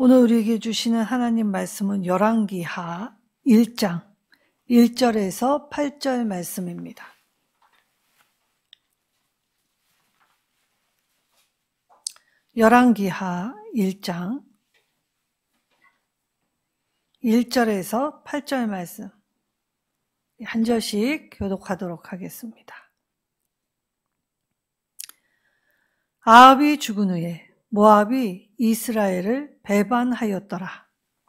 오늘 우리에게 주시는 하나님 말씀은 열왕기하 1장 1절에서 8절 말씀입니다. 열왕기하 1장 1절에서 8절 말씀 한 절씩 교독하도록 하겠습니다. 아합이 죽은 후에 모압이 이스라엘을 배반하였더라.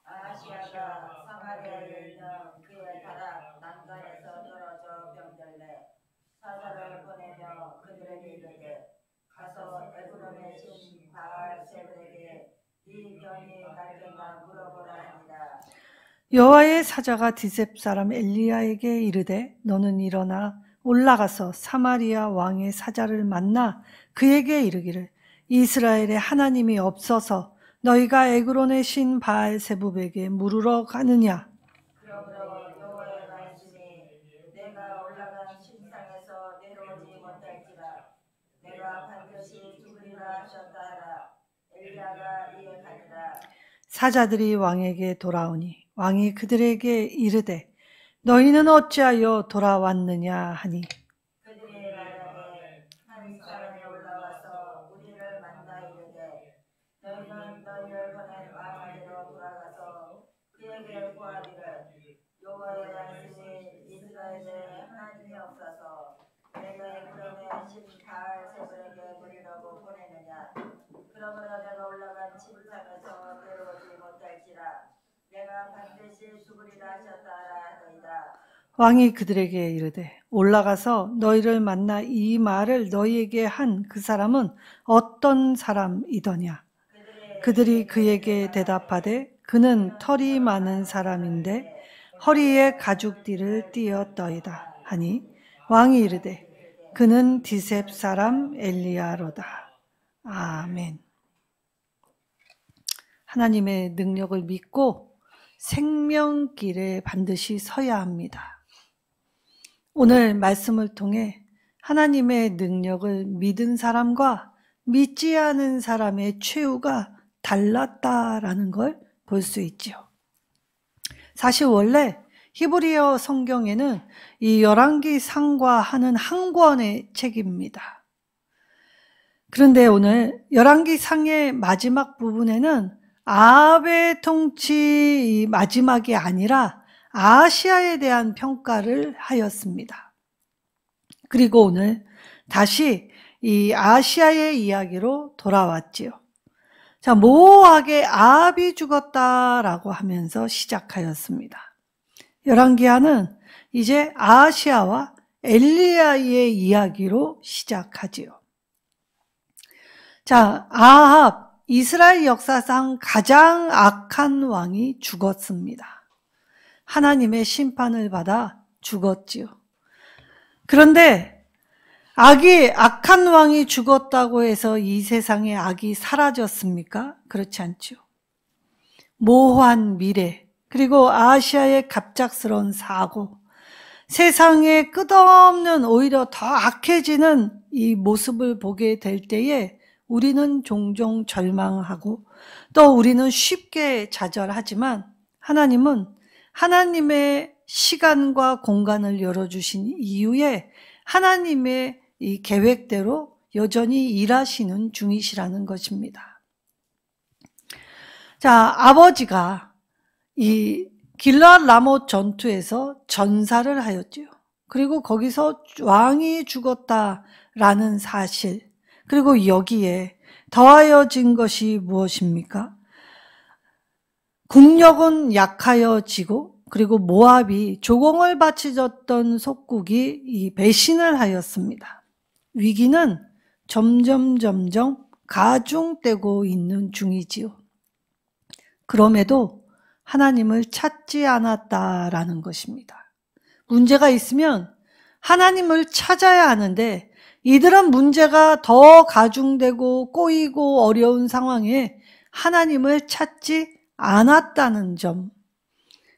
아하시아가 사마리아에 있는 그의 다락 난간에서 떨어져 병들매 사자를 보내며 그들에게 이르되 가서 에브론의 신 바알세불에게 네 병이 낫겠나 물어보라 하니라. 여호와의 사자가 디셉 사람 엘리야에게 이르되 너는 일어나 올라가서 사마리아 왕의 사자를 만나 그에게 이르기를 이스라엘에 하나님이 없어서 너희가 에그론의 신 바알세불에게 물으러 가느냐. 그러므로 여호와의 말씀이 내가 올라간 신상에서 내려오지 못할지라 내가 반드시 죽으리라 하셨다 하라. 엘리야가 이에 가니라. 사자들이 왕에게 돌아오니 왕이 그들에게 이르되 너희는 어찌하여 돌아왔느냐 하니 그들이 말하되 한 사람이 올라와서 우리를 만나 이르되 너희는 너희를 보낸 왕에게로 돌아가서 그에게 구하기를 여호와의 말씀이 이스라엘에 하나님이 없어서 내가 에브론의 신 바알세불에게 물으려고 보내느냐. 그러므로 내가 올라간 침상에서 내려오지 못할지라 내가 반드시 죽으리라 하셨다 하나이다. 왕이 그들에게 이르되 올라가서 너희를 만나 이 말을 너희에게 한 그 사람은 어떤 사람이더냐. 그들이 그에게 대답하되 그는 털이 많은 사람인데 허리에 가죽띠를 띠었더이다 하니 왕이 이르되 그는 디셉 사람 엘리야로다. 아멘. 하나님의 능력을 믿고 생명길에 반드시 서야 합니다. 오늘 말씀을 통해 하나님의 능력을 믿은 사람과 믿지 않은 사람의 최후가 달랐다라는 걸 볼 수 있죠. 사실 원래 히브리어 성경에는 이 열왕기상과 하는 한 권의 책입니다. 그런데 오늘 열왕기상의 마지막 부분에는 아합의 통치 마지막이 아니라 아하시아에 대한 평가를 하였습니다. 그리고 오늘 다시 이 아하시아의 이야기로 돌아왔지요. 자, 모호하게 아합이 죽었다라고 하면서 시작하였습니다. 열왕기하는 이제 아하시아와 엘리야의 이야기로 시작하지요. 자, 아합 이스라엘 역사상 가장 악한 왕이 죽었습니다. 하나님의 심판을 받아 죽었지요. 그런데 악한 왕이 죽었다고 해서 이 세상의 악이 사라졌습니까? 그렇지 않죠. 모호한 미래, 그리고 아하시아의 갑작스러운 사고, 세상에 끝없는 오히려 더 악해지는 이 모습을 보게 될 때에 우리는 종종 절망하고 또 우리는 쉽게 좌절하지만 하나님은 하나님의 시간과 공간을 열어주신 이후에 하나님의 이 계획대로 여전히 일하시는 중이시라는 것입니다. 자, 아버지가 이 길르앗 라못 전투에서 전사를 하였지요. 그리고 거기서 왕이 죽었다라는 사실, 그리고 여기에 더하여진 것이 무엇입니까? 국력은 약하여지고 그리고 모압이 조공을 바치졌던 속국이 이 배신을 하였습니다. 위기는 점점 가중되고 있는 중이지요. 그럼에도 하나님을 찾지 않았다라는 것입니다. 문제가 있으면 하나님을 찾아야 하는데 이들은 문제가 더 가중되고 꼬이고 어려운 상황에 하나님을 찾지 않았다는 점,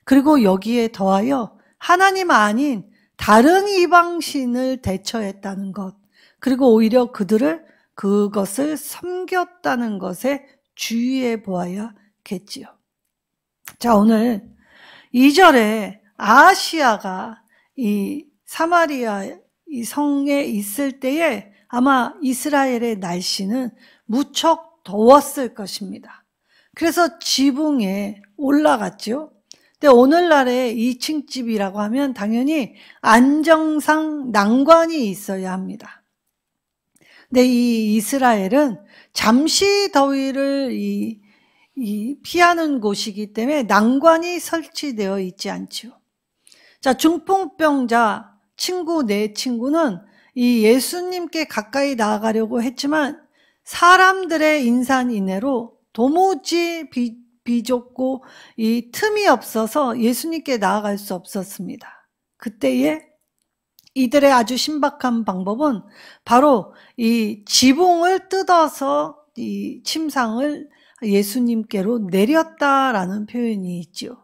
그리고 여기에 더하여 하나님 아닌 다른 이방신을 대처했다는 것, 그리고 오히려 그것을 섬겼다는 것에 주의해 보아야 시작했지요. 자, 오늘 2절에 아하시야가 이 사마리아 이 성에 있을 때에 아마 이스라엘의 날씨는 무척 더웠을 것입니다. 그래서 지붕에 올라갔죠. 근데 오늘날의 2층 집이라고 하면 당연히 안정상 난관이 있어야 합니다. 근데 이 이스라엘은 잠시 더위를 피하는 곳이기 때문에 난관이 설치되어 있지 않죠. 자, 중풍병자 내 친구는 이 예수님께 가까이 나아가려고 했지만 사람들의 인산인해로 도무지 비좁고 이 틈이 없어서 예수님께 나아갈 수 없었습니다. 그때에 이들의 아주 신박한 방법은 바로 이 지붕을 뜯어서 이 침상을 예수님께로 내렸다라는 표현이 있죠.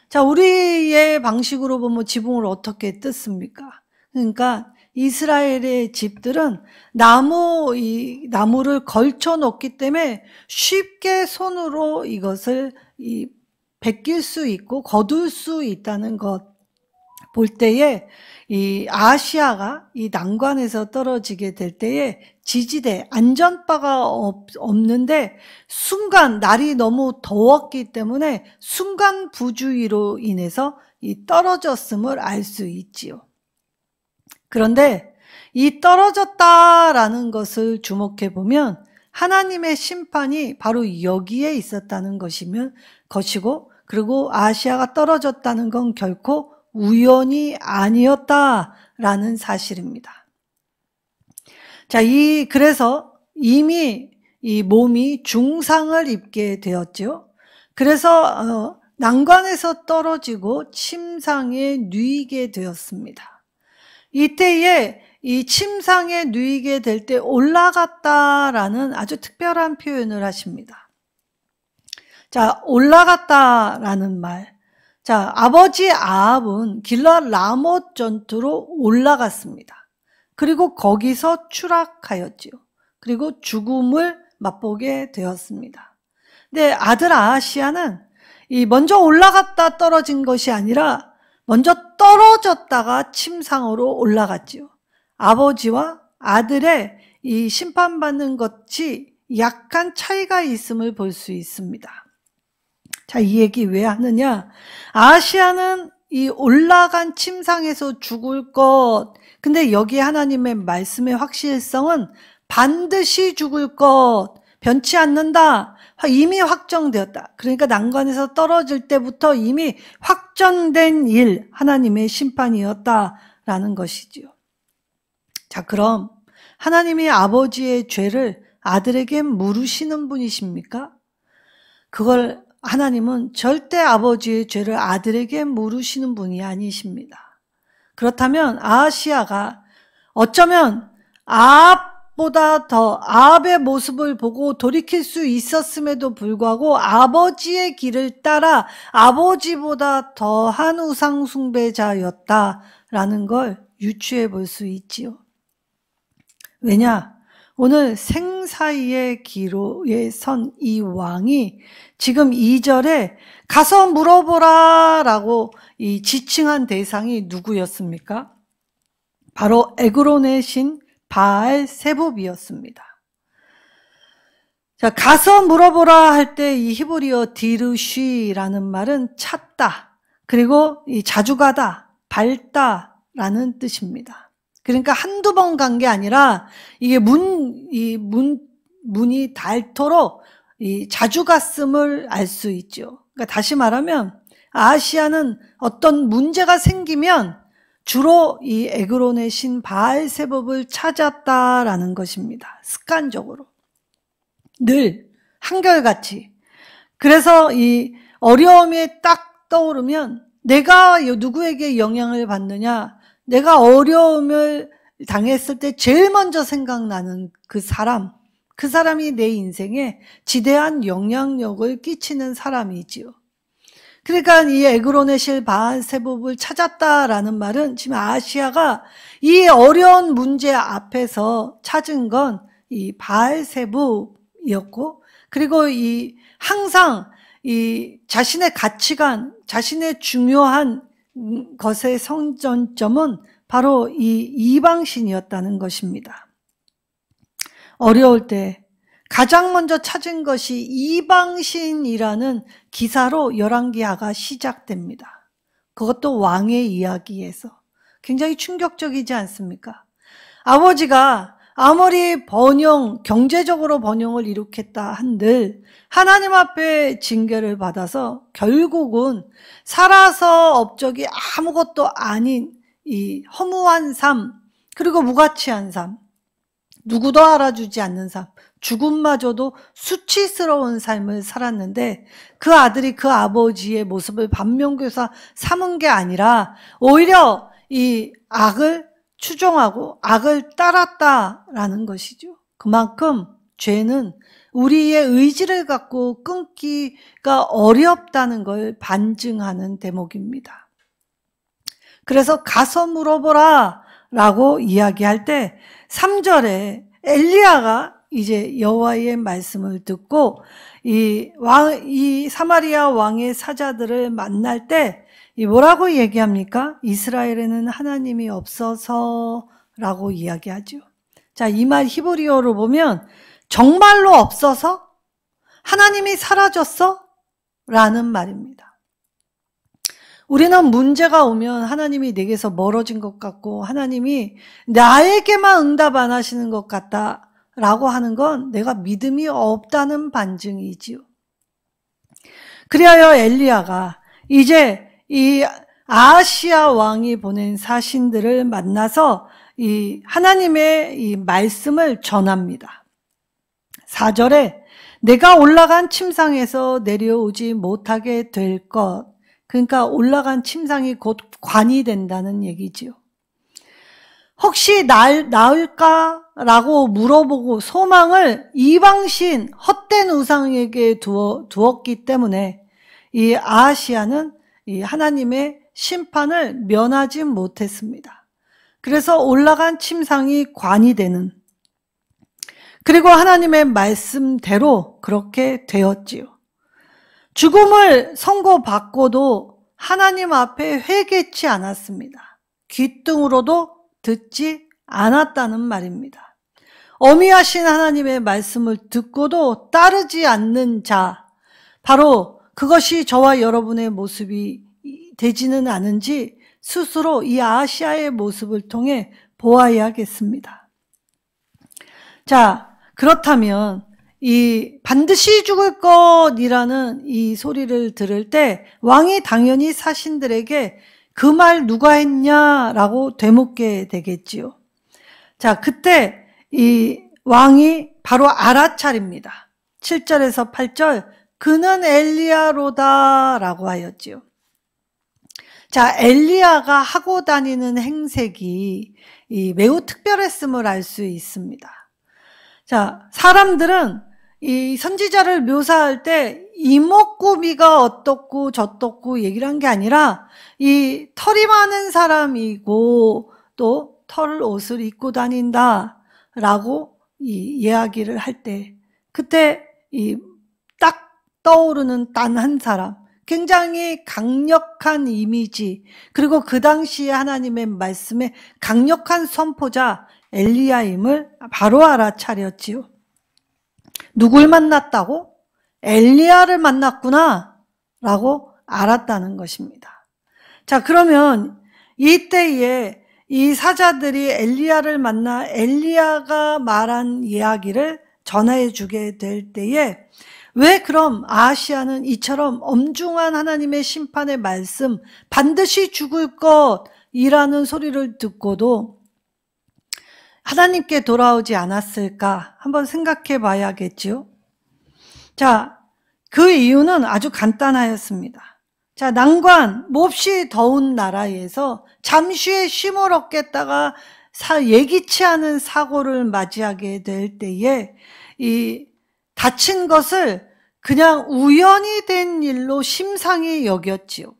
자, 우리의 방식으로 보면 지붕을 어떻게 뜯습니까? 그러니까 이스라엘의 집들은 나무를 걸쳐 놓기 때문에 쉽게 손으로 이것을 벗길 수 있고 거둘 수 있다는 것 볼 때에 이 아시아가 이 난관에서 떨어지게 될 때에 지지대, 안전바가 없는데 순간 날이 너무 더웠기 때문에 순간 부주의로 인해서 이 떨어졌음을 알 수 있지요. 그런데 이 떨어졌다라는 것을 주목해 보면 하나님의 심판이 바로 여기에 있었다는 것이고, 그리고 아시아가 떨어졌다는 건 결코 우연이 아니었다라는 사실입니다. 자, 그래서 이미 이 몸이 중상을 입게 되었죠. 그래서 난관에서 떨어지고 침상에 누이게 되었습니다. 이때에 이 침상에 누이게 될 때 올라갔다라는 아주 특별한 표현을 하십니다. 자, 올라갔다라는 말. 자, 아버지 아합은 길랏 라못 전투로 올라갔습니다. 그리고 거기서 추락하였지요. 그리고 죽음을 맛보게 되었습니다. 근데 아들 아하시야는 먼저 올라갔다 떨어진 것이 아니라 먼저 떨어졌다가 침상으로 올라갔지요. 아버지와 아들의 이 심판받는 것이 약간 차이가 있음을 볼 수 있습니다. 자, 이 얘기 왜 하느냐? 아시아는 이 올라간 침상에서 죽을 것. 근데 여기 하나님의 말씀의 확실성은 반드시 죽을 것. 변치 않는다. 이미 확정되었다. 그러니까 난관에서 떨어질 때부터 이미 확정된 일, 하나님의 심판이었다라는 것이지요. 자, 그럼 하나님이 아버지의 죄를 아들에게 물으시는 분이십니까? 그걸 하나님은 절대 아버지의 죄를 아들에게 물으시는 분이 아니십니다. 그렇다면 아하시야가 어쩌면 아합보다 더 아합의 모습을 보고 돌이킬 수 있었음에도 불구하고 아버지의 길을 따라 아버지보다 더한 우상 숭배자였다라는 걸 유추해 볼 수 있지요. 왜냐? 오늘 생사의 기로에 선 이 왕이 지금 2절에 가서 물어보라 라고 이 지칭한 대상이 누구였습니까? 바로 에그론의 신 바알세붑이었습니다. 자, 가서 물어보라 할 때 이 히브리어 디르쉬라는 말은 찾다, 그리고 이 자주 가다, 밟다라는 뜻입니다. 그러니까 한두 번 간 게 아니라 이게 문이 닳도록 자주 갔음을 알 수 있죠. 그러니까 다시 말하면 아하시야는 어떤 문제가 생기면 주로 이 에그론의 신 바알세붑을 찾았다라는 것입니다. 습관적으로. 늘 한결같이. 그래서 이 어려움이 딱 떠오르면 내가 누구에게 영향을 받느냐, 내가 어려움을 당했을 때 제일 먼저 생각나는 그 사람이 내 인생에 지대한 영향력을 끼치는 사람이지요. 그러니까 이 에그론의 신 바알세붑을 찾았다라는 말은 지금 아하시야가 이 어려운 문제 앞에서 찾은 건 이 바알세붑이었고, 그리고 항상 이 자신의 가치관, 자신의 중요한 것의 성전점은 바로 이 이방신이었다는 것입니다. 어려울 때 가장 먼저 찾은 것이 이방신이라는 기사로 열왕기하가 시작됩니다. 그것도 왕의 이야기에서. 굉장히 충격적이지 않습니까? 아버지가 아무리 경제적으로 번영을 일으켰다 한들 하나님 앞에 징계를 받아서 결국은 살아서 업적이 아무것도 아닌 이 허무한 삶, 그리고 무가치한 삶, 누구도 알아주지 않는 삶, 죽음마저도 수치스러운 삶을 살았는데 그 아들이 그 아버지의 모습을 반면교사 삼은 게 아니라 오히려 이 악을 추종하고 악을 따랐다라는 것이죠. 그만큼 죄는 우리의 의지를 갖고 끊기가 어렵다는 걸 반증하는 대목입니다. 그래서 가서 물어보라 라고 이야기할 때 3절에 엘리야가 이제 여호와의 말씀을 듣고 이 사마리아 왕의 사자들을 만날 때 뭐라고 얘기합니까? 이스라엘에는 하나님이 없어서라고 이야기하죠. 자, 이 말 히브리어로 보면 정말로 없어서? 하나님이 사라졌어? 라는 말입니다. 우리는 문제가 오면 하나님이 내게서 멀어진 것 같고 하나님이 나에게만 응답 안 하시는 것 같다 라고 하는 건 내가 믿음이 없다는 반증이지요. 그리하여 엘리야가 이제 이 아하시야 왕이 보낸 사신들을 만나서 이 하나님의 이 말씀을 전합니다. 4절에 내가 올라간 침상에서 내려오지 못하게 될 것, 그러니까 올라간 침상이 곧 관이 된다는 얘기지요. 혹시 나을까라고 물어보고 소망을 이방신 헛된 우상에게 두었기 때문에 이 아하시야는 이 하나님의 심판을 면하지 못했습니다. 그래서 올라간 침상이 관이 되는, 그리고 하나님의 말씀대로 그렇게 되었지요. 죽음을 선고받고도 하나님 앞에 회개치 않았습니다. 귀등으로도 듣지 않았다는 말입니다. 어미하신 하나님의 말씀을 듣고도 따르지 않는 자, 바로 그것이 저와 여러분의 모습이 되지는 않은지 스스로 이 아하시야의 모습을 통해 보아야겠습니다. 자, 그렇다면 이 반드시 죽을 것이라는 이 소리를 들을 때 왕이 당연히 사신들에게 그 말 누가 했냐라고 되묻게 되겠지요. 자, 그때 이 왕이 바로 알아차립니다. 7절에서 8절, 그는 엘리야로다라고 하였지요. 자, 엘리야가 하고 다니는 행색이 매우 특별했음을 알 수 있습니다. 자, 사람들은 이 선지자를 묘사할 때 이목구비가 어떻고 저떻고 얘기를 한 게 아니라 이 털이 많은 사람이고 또 털 옷을 입고 다닌다라고 이 이야기를 할 때 그때 이 딱 떠오르는 단 한 사람, 굉장히 강력한 이미지, 그리고 그 당시에 하나님의 말씀에 강력한 선포자 엘리야임을 바로 알아차렸지요. 누굴 만났다고? 엘리야를 만났구나 라고 알았다는 것입니다. 자, 그러면 이때에 이 사자들이 엘리야를 만나 엘리야가 말한 이야기를 전해 주게 될 때에 왜 그럼 아하시야는 이처럼 엄중한 하나님의 심판의 말씀, 반드시 죽을 것이라는 소리를 듣고도 하나님께 돌아오지 않았을까 한번 생각해 봐야겠죠. 자, 그 이유는 아주 간단하였습니다. 자, 난관, 몹시 더운 나라에서 잠시의 쉼을 얻겠다가 예기치 않은 사고를 맞이하게 될 때에 이 다친 것을 그냥 우연히 된 일로 심상히 여겼지요.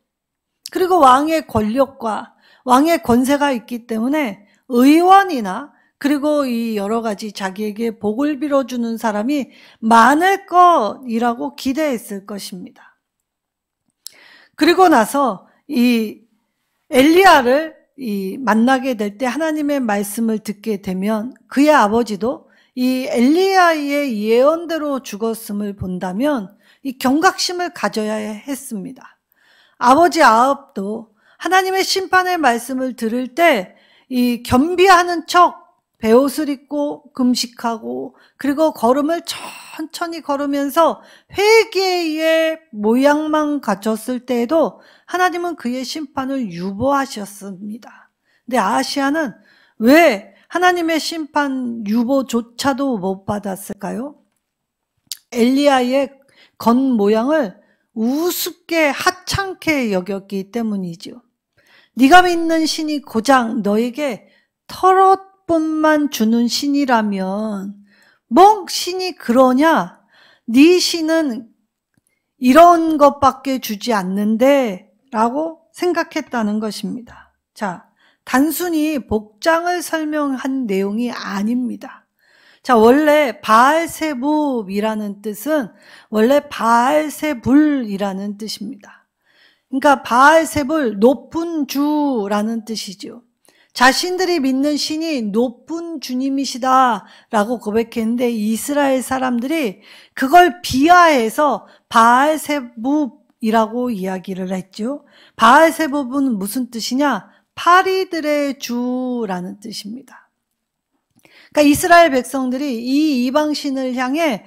그리고 왕의 권력과 왕의 권세가 있기 때문에 의원이나 그리고 이 여러 가지 자기에게 복을 빌어주는 사람이 많을 것이라고 기대했을 것입니다. 그리고 나서 이 엘리야를 만나게 될 때 하나님의 말씀을 듣게 되면 그의 아버지도 이 엘리야의 예언대로 죽었음을 본다면 이 경각심을 가져야 했습니다. 아버지 아합도 하나님의 심판의 말씀을 들을 때 이 겸비하는 척 베옷을 입고 금식하고 그리고 걸음을 천천히 걸으면서 회개의 모양만 갖췄을 때에도 하나님은 그의 심판을 유보하셨습니다. 근데 아하시야는 왜 하나님의 심판 유보조차도 못 받았을까요? 엘리야의 겉모양을 우습게 하찮게 여겼기 때문이죠. 네가 믿는 신이 고작 너에게 털옷뿐만 주는 신이라면 뭐 신이 그러냐? 네 신은 이런 것밖에 주지 않는데 라고 생각했다는 것입니다. 자, 단순히 복장을 설명한 내용이 아닙니다. 자, 원래 바알세붑이라는 뜻은 원래 바알세불이라는 뜻입니다. 그러니까 바알세불, 높은 주라는 뜻이죠. 자신들이 믿는 신이 높은 주님이시다라고 고백했는데 이스라엘 사람들이 그걸 비하해서 바알세붑이라고 이야기를 했죠. 바알세붑은 무슨 뜻이냐? 파리들의 주라는 뜻입니다. 그러니까 이스라엘 백성들이 이 이방신을 향해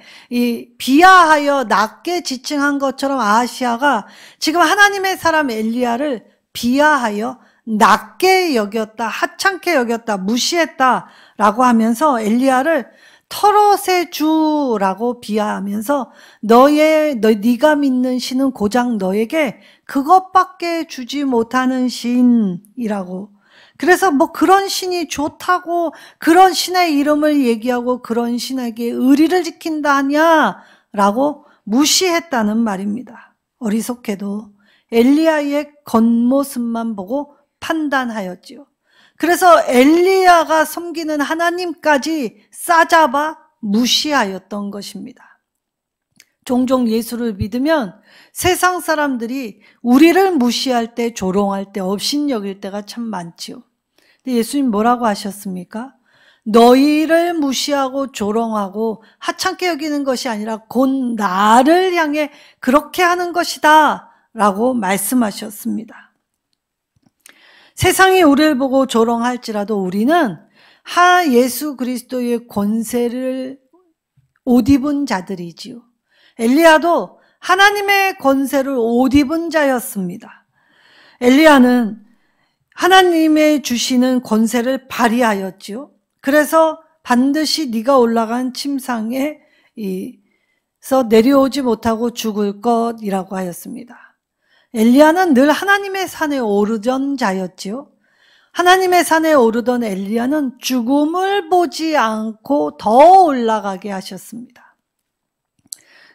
비하하여 낮게 지칭한 것처럼 아하시야가 지금 하나님의 사람 엘리야를 비하하여 낮게 여겼다, 하찮게 여겼다, 무시했다라고 하면서 엘리야를 털옷의 주라고 비하하면서 네가 믿는 신은 고작 너에게 그것밖에 주지 못하는 신이라고. 그래서 뭐 그런 신이 좋다고 그런 신의 이름을 얘기하고 그런 신에게 의리를 지킨다 하냐라고 무시했다는 말입니다. 어리석게도 엘리야의 겉모습만 보고 판단하였지요. 그래서 엘리야가 섬기는 하나님까지 싸잡아 무시하였던 것입니다. 종종 예수를 믿으면 세상 사람들이 우리를 무시할 때, 조롱할 때, 업신여길 때가 참 많지요. 근데 예수님 뭐라고 하셨습니까? 너희를 무시하고 조롱하고 하찮게 여기는 것이 아니라 곧 나를 향해 그렇게 하는 것이다 라고 말씀하셨습니다. 세상이 우리를 보고 조롱할지라도 우리는 예수 그리스도의 권세를 옷 입은 자들이지요. 엘리야도 하나님의 권세를 옷 입은 자였습니다. 엘리야는 하나님의 주시는 권세를 발휘하였지요. 그래서 반드시 네가 올라간 침상에서 내려오지 못하고 죽을 것이라고 하였습니다. 엘리야는 늘 하나님의 산에 오르던 자였지요. 하나님의 산에 오르던 엘리야는 죽음을 보지 않고 더 올라가게 하셨습니다.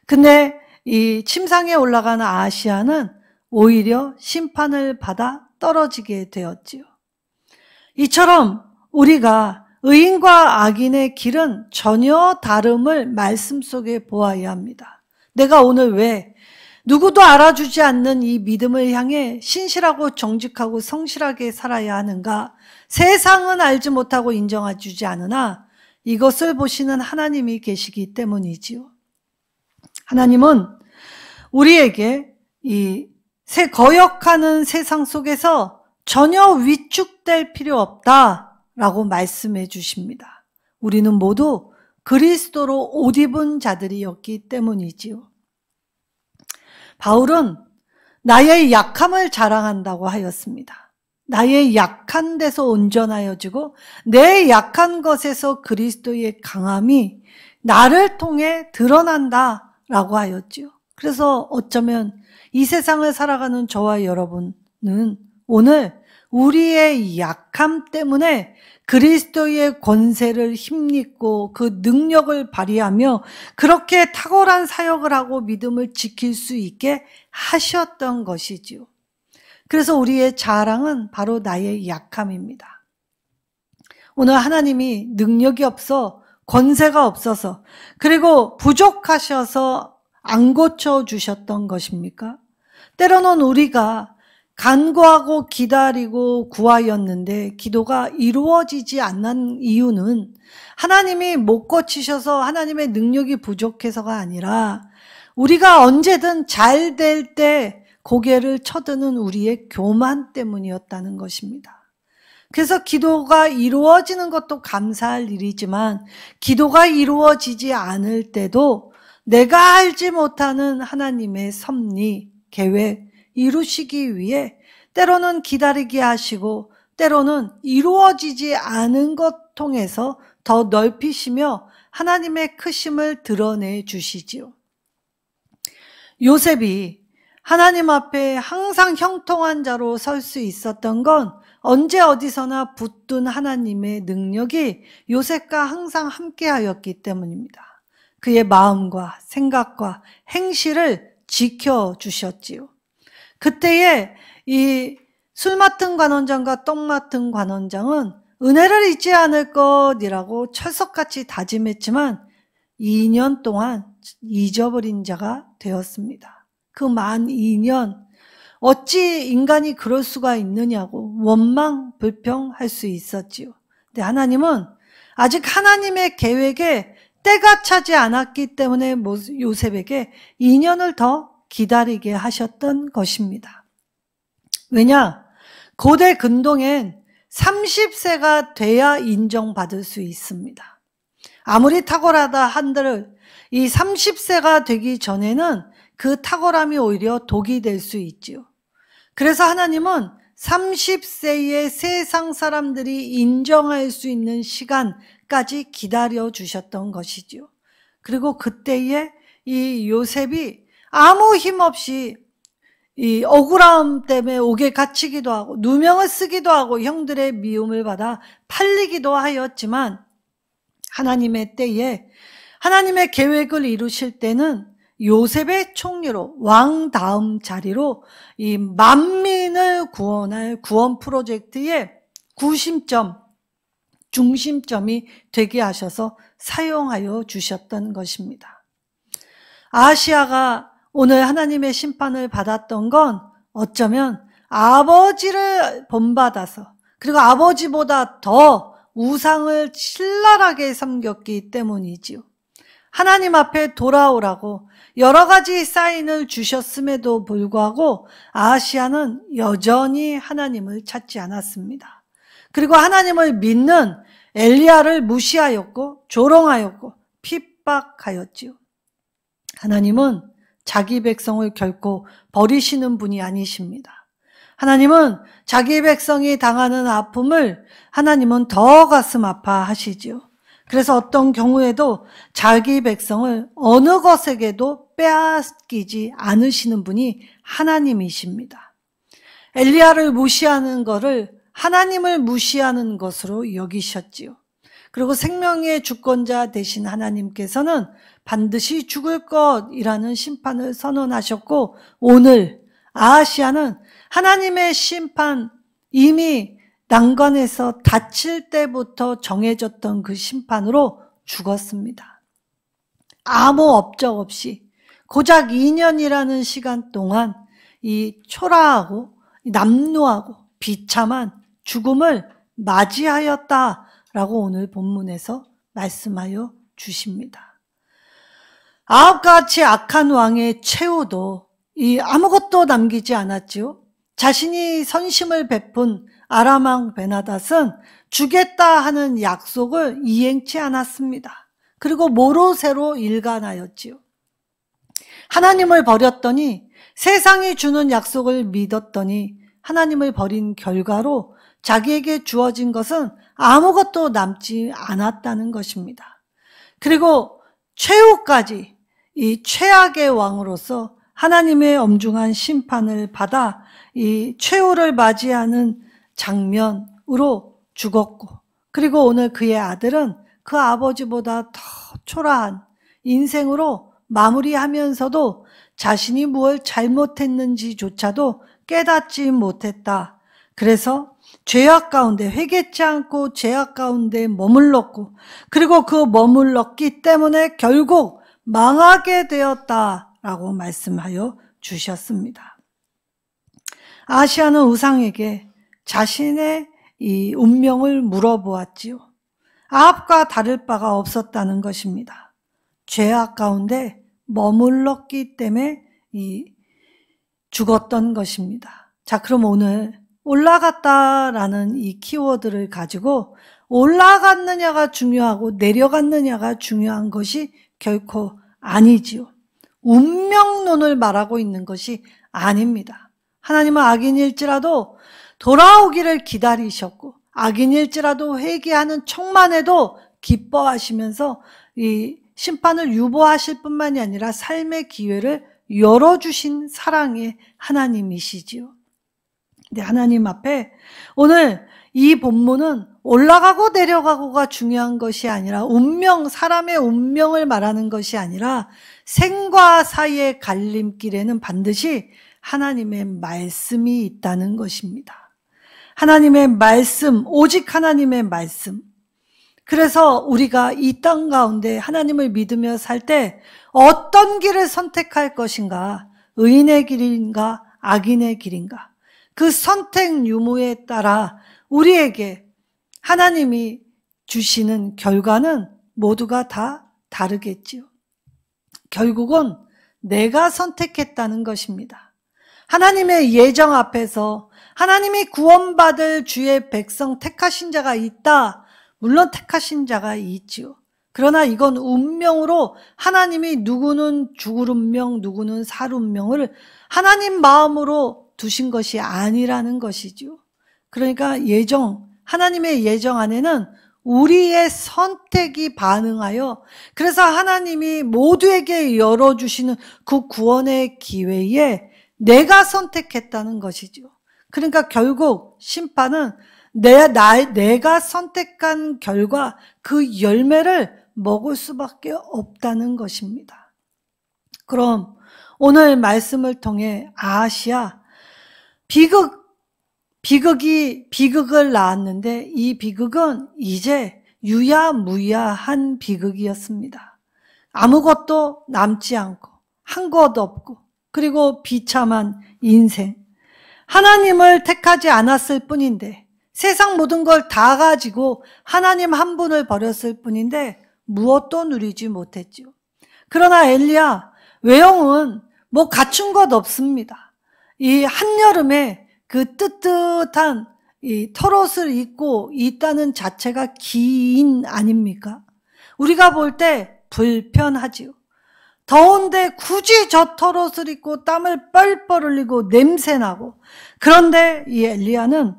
근데 이 침상에 올라가는 아하시야는 오히려 심판을 받아 떨어지게 되었지요. 이처럼 우리가 의인과 악인의 길은 전혀 다름을 말씀 속에 보아야 합니다. 내가 오늘 왜 누구도 알아주지 않는 이 믿음을 향해 신실하고 정직하고 성실하게 살아야 하는가? 세상은 알지 못하고 인정해주지 않으나 이것을 보시는 하나님이 계시기 때문이지요. 하나님은 우리에게 이 거역하는 세상 속에서 전혀 위축될 필요 없다라고 말씀해 주십니다. 우리는 모두 그리스도로 옷 입은 자들이었기 때문이지요. 바울은 나의 약함을 자랑한다고 하였습니다. 나의 약한 데서 온전하여지고 내 약한 것에서 그리스도의 강함이 나를 통해 드러난다라고 하였지요. 그래서 어쩌면 이 세상을 살아가는 저와 여러분은 오늘 우리의 약함 때문에 그리스도의 권세를 힘입고 그 능력을 발휘하며 그렇게 탁월한 사역을 하고 믿음을 지킬 수 있게 하셨던 것이지요. 그래서 우리의 자랑은 바로 나의 약함입니다. 오늘 하나님이 능력이 없어 권세가 없어서 그리고 부족하셔서 안 고쳐주셨던 것입니까? 때로는 우리가 간구하고 기다리고 구하였는데 기도가 이루어지지 않는 이유는 하나님이 못 고치셔서 하나님의 능력이 부족해서가 아니라 우리가 언제든 잘 될 때 고개를 쳐드는 우리의 교만 때문이었다는 것입니다. 그래서 기도가 이루어지는 것도 감사할 일이지만 기도가 이루어지지 않을 때도 내가 알지 못하는 하나님의 섭리, 계획, 이루시기 위해 때로는 기다리게 하시고 때로는 이루어지지 않은 것 통해서 더 넓히시며 하나님의 크심을 드러내 주시지요. 요셉이 하나님 앞에 항상 형통한 자로 설 수 있었던 건 언제 어디서나 붙든 하나님의 능력이 요셉과 항상 함께하였기 때문입니다. 그의 마음과 생각과 행실을 지켜주셨지요. 그때에 이 술 맡은 관원장과 떡 맡은 관원장은 은혜를 잊지 않을 것이라고 철석같이 다짐했지만 2년 동안 잊어버린 자가 되었습니다. 그 만 2년 어찌 인간이 그럴 수가 있느냐고 원망, 불평할 수 있었지요. 근데 하나님은 아직 하나님의 계획에 때가 차지 않았기 때문에 요셉에게 2년을 더 기다리게 하셨던 것입니다. 왜냐? 고대 근동엔 30세가 돼야 인정받을 수 있습니다. 아무리 탁월하다 한들 이 30세가 되기 전에는 그 탁월함이 오히려 독이 될 수 있지요. 그래서 하나님은 30세의 세상 사람들이 인정할 수 있는 시간까지 기다려 주셨던 것이지요. 그리고 그때에 이 요셉이 아무 힘 없이 이 억울함 때문에 옥에 갇히기도 하고 누명을 쓰기도 하고 형들의 미움을 받아 팔리기도 하였지만 하나님의 때에 하나님의 계획을 이루실 때는 요셉의 총리로 왕 다음 자리로 이 만민을 구원할 구원 프로젝트의 구심점, 중심점이 되게 하셔서 사용하여 주셨던 것입니다. 아하시아가 오늘 하나님의 심판을 받았던 건 어쩌면 아버지를 본받아서 그리고 아버지보다 더 우상을 신랄하게 섬겼기 때문이지요. 하나님 앞에 돌아오라고 여러 가지 사인을 주셨음에도 불구하고 아하시아는 여전히 하나님을 찾지 않았습니다. 그리고 하나님을 믿는 엘리야를 무시하였고 조롱하였고 핍박하였지요. 하나님은 자기 백성을 결코 버리시는 분이 아니십니다. 하나님은 자기 백성이 당하는 아픔을 하나님은 더 가슴 아파하시지요. 그래서 어떤 경우에도 자기 백성을 어느 것에게도 빼앗기지 않으시는 분이 하나님이십니다. 엘리야를 무시하는 것을 하나님을 무시하는 것으로 여기셨지요. 그리고 생명의 주권자 되신 하나님께서는 반드시 죽을 것이라는 심판을 선언하셨고 오늘 아하시아는 하나님의 심판 이미 난관에서 다칠 때부터 정해졌던 그 심판으로 죽었습니다. 아무 업적 없이 고작 2년이라는 시간 동안 이 초라하고 남루하고 비참한 죽음을 맞이하였다라고 오늘 본문에서 말씀하여 주십니다. 아합같이 악한 왕의 최후도 이 아무것도 남기지 않았지요. 자신이 선심을 베푼 아람 왕 베나닷은 주겠다 하는 약속을 이행치 않았습니다. 그리고 모로새로 일관하였지요. 하나님을 버렸더니 세상이 주는 약속을 믿었더니 하나님을 버린 결과로 자기에게 주어진 것은 아무것도 남지 않았다는 것입니다. 그리고 최후까지 이 최악의 왕으로서 하나님의 엄중한 심판을 받아 이 최후를 맞이하는 장면으로 죽었고 그리고 오늘 그의 아들은 그 아버지보다 더 초라한 인생으로 마무리하면서도 자신이 무엇을 잘못했는지조차도 깨닫지 못했다. 그래서 죄악 가운데 회개치 않고 죄악 가운데 머물렀고 그리고 그 머물렀기 때문에 결국 망하게 되었다라고 말씀하여 주셨습니다. 아하시아는 우상에게 자신의 이 운명을 물어보았지요. 아합과 다를 바가 없었다는 것입니다. 죄악 가운데 머물렀기 때문에 죽었던 것입니다. 자, 그럼 오늘 올라갔다라는 이 키워드를 가지고 올라갔느냐가 중요하고 내려갔느냐가 중요한 것이 결코 아니지요. 운명론을 말하고 있는 것이 아닙니다. 하나님은 악인일지라도 돌아오기를 기다리셨고 악인일지라도 회개하는 척만 해도 기뻐하시면서 이 심판을 유보하실 뿐만이 아니라 삶의 기회를 열어주신 사랑의 하나님이시지요. 근데 하나님 앞에 오늘 이 본문은 올라가고 내려가고가 중요한 것이 아니라 운명, 사람의 운명을 말하는 것이 아니라 생과 사의 갈림길에는 반드시 하나님의 말씀이 있다는 것입니다. 하나님의 말씀, 오직 하나님의 말씀. 그래서 우리가 이 땅 가운데 하나님을 믿으며 살 때 어떤 길을 선택할 것인가? 의인의 길인가? 악인의 길인가? 그 선택 유무에 따라 우리에게 하나님이 주시는 결과는 모두가 다 다르겠지요. 결국은 내가 선택했다는 것입니다. 하나님의 예정 앞에서 하나님이 구원받을 주의 백성 택하신 자가 있다. 물론 택하신 자가 있지요. 그러나 이건 운명으로 하나님이 누구는 죽을 운명, 누구는 살 운명을 하나님 마음으로 두신 것이 아니라는 것이지요. 그러니까 하나님의 예정 안에는 우리의 선택이 반응하여 그래서 하나님이 모두에게 열어주시는 그 구원의 기회에 내가 선택했다는 것이죠. 그러니까 결국 심판은 내가 선택한 결과 그 열매를 먹을 수밖에 없다는 것입니다. 그럼 오늘 말씀을 통해 아하시아 비극을 낳았는데 이 비극은 이제 유야무야한 비극이었습니다. 아무것도 남지 않고 한 것 없고 그리고 비참한 인생. 하나님을 택하지 않았을 뿐인데 세상 모든 걸 다 가지고 하나님 한 분을 버렸을 뿐인데 무엇도 누리지 못했지요. 그러나 엘리야 외형은 갖춘 것 없습니다. 이 한여름에 그 뜨뜻한 이 털옷을 입고 있다는 자체가 기인 아닙니까? 우리가 볼 때 불편하지요. 더운데 굳이 저 털옷을 입고 땀을 뻘뻘 흘리고 냄새나고 그런데 이 엘리야는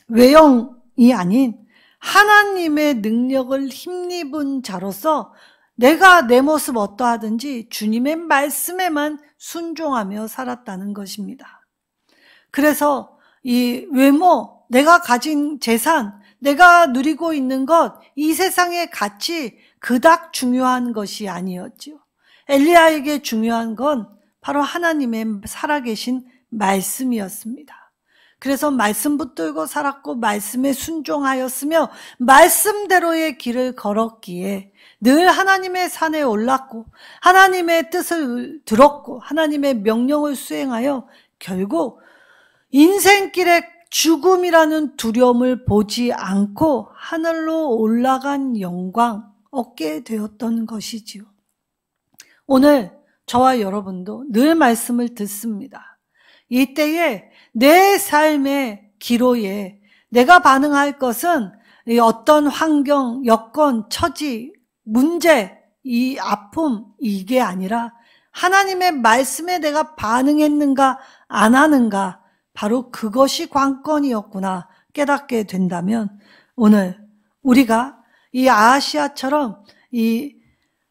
외형이 아닌 하나님의 능력을 힘입은 자로서 내가 내 모습 어떠하든지 주님의 말씀에만 순종하며 살았다는 것입니다. 그래서 이 외모, 내가 가진 재산, 내가 누리고 있는 것, 이 세상의 가치 그닥 중요한 것이 아니었지요. 엘리야에게 중요한 건 바로 하나님의 살아계신 말씀이었습니다. 그래서 말씀 붙들고 살았고 말씀에 순종하였으며 말씀대로의 길을 걸었기에 늘 하나님의 산에 올랐고 하나님의 뜻을 들었고 하나님의 명령을 수행하여 결국 인생길에 죽음이라는 두려움을 보지 않고 하늘로 올라간 영광 얻게 되었던 것이지요. 오늘 저와 여러분도 늘 말씀을 듣습니다. 이때에 내 삶의 기로에 내가 반응할 것은 어떤 환경, 여건, 처지, 문제, 이 아픔 이게 아니라 하나님의 말씀에 내가 반응했는가 안 하는가 바로 그것이 관건이었구나 깨닫게 된다면 오늘 우리가 이 아하시아처럼 이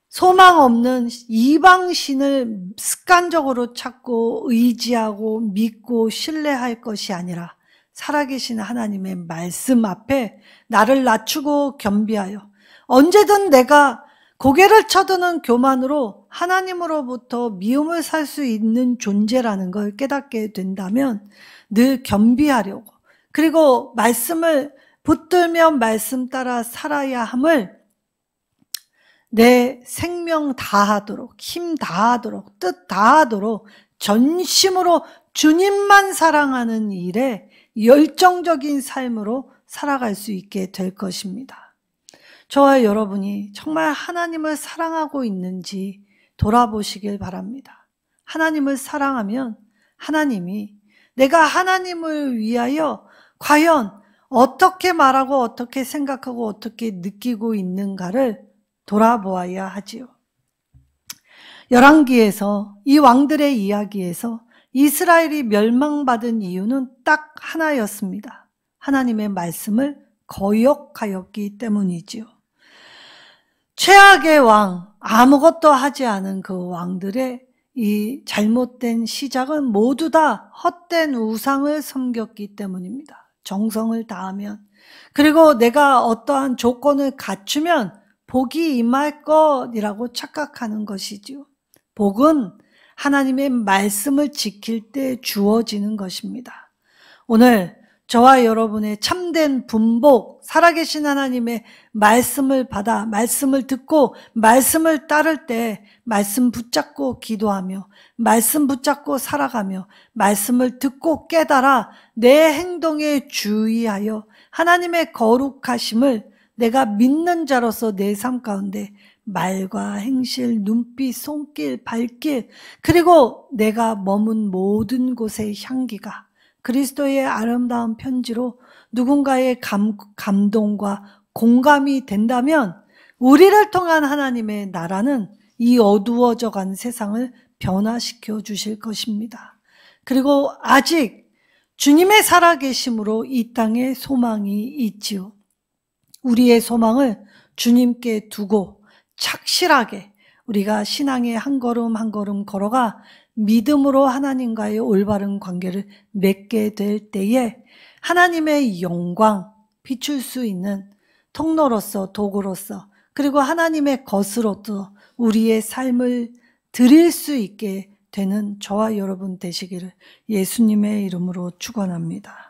소망 없는 이방신을 습관적으로 찾고 의지하고 믿고 신뢰할 것이 아니라 살아계신 하나님의 말씀 앞에 나를 낮추고 겸비하여 언제든 내가 고개를 쳐드는 교만으로 하나님으로부터 미움을 살 수 있는 존재라는 걸 깨닫게 된다면 늘 겸비하려고 그리고 말씀을 붙들며 말씀 따라 살아야 함을 내 생명 다하도록 힘 다하도록 뜻 다하도록 전심으로 주님만 사랑하는 일에 열정적인 삶으로 살아갈 수 있게 될 것입니다. 저와 여러분이 정말 하나님을 사랑하고 있는지 돌아보시길 바랍니다. 하나님을 사랑하면 하나님이 내가 하나님을 위하여 과연 어떻게 말하고 어떻게 생각하고 어떻게 느끼고 있는가를 돌아보아야 하지요. 열왕기에서 이 왕들의 이야기에서 이스라엘이 멸망받은 이유는 딱 하나였습니다. 하나님의 말씀을 거역하였기 때문이지요. 최악의 왕, 아무것도 하지 않은 그 왕들의 이 잘못된 시작은 모두 다 헛된 우상을 섬겼기 때문입니다. 정성을 다하면, 그리고 내가 어떠한 조건을 갖추면 복이 임할 것이라고 착각하는 것이지요. 복은 하나님의 말씀을 지킬 때 주어지는 것입니다. 오늘 저와 여러분의 참된 분복, 살아계신 하나님의 말씀을 받아 말씀을 듣고 말씀을 따를 때 말씀 붙잡고 기도하며 말씀 붙잡고 살아가며 말씀을 듣고 깨달아 내 행동에 주의하여 하나님의 거룩하심을 내가 믿는 자로서 내 삶 가운데 말과 행실, 눈빛, 손길, 발길, 그리고 내가 머문 모든 곳의 향기가 그리스도의 아름다운 편지로 누군가의 감동과 공감이 된다면 우리를 통한 하나님의 나라는 이 어두워져 간 세상을 변화시켜 주실 것입니다. 그리고 아직 주님의 살아계심으로 이 땅에 소망이 있지요. 우리의 소망을 주님께 두고 착실하게 우리가 신앙의 한 걸음 한 걸음 걸어가 믿음으로 하나님과의 올바른 관계를 맺게 될 때에 하나님의 영광 비출 수 있는 통로로서 도구로서 그리고 하나님의 것으로서 우리의 삶을 드릴 수 있게 되는 저와 여러분 되시기를 예수님의 이름으로 축원합니다.